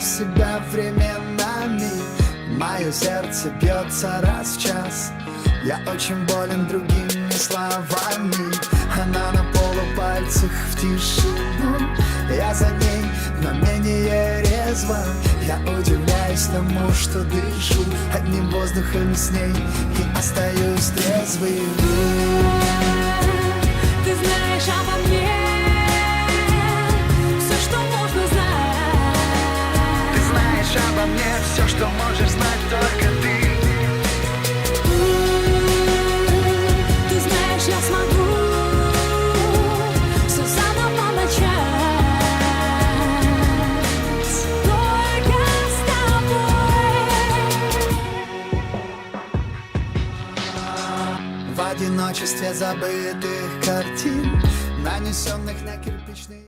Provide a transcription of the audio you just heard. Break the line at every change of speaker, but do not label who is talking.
себя временами. Мое сердце бьется раз в час. Я очень болен другими словами. Она на полупальцах в тишину. Я за ней, но менее резво. Я удивляюсь тому, что дышу одним воздухом с ней и остаюсь трезвым.
Ты знаешь обо мне все, что нужно знать.
Ты знаешь обо мне все, что можешь знать только ты.
Ты знаешь, я смогу все заново начать. Только с тобой.
В одиночестве забытых картин, нанесенных на кирпичный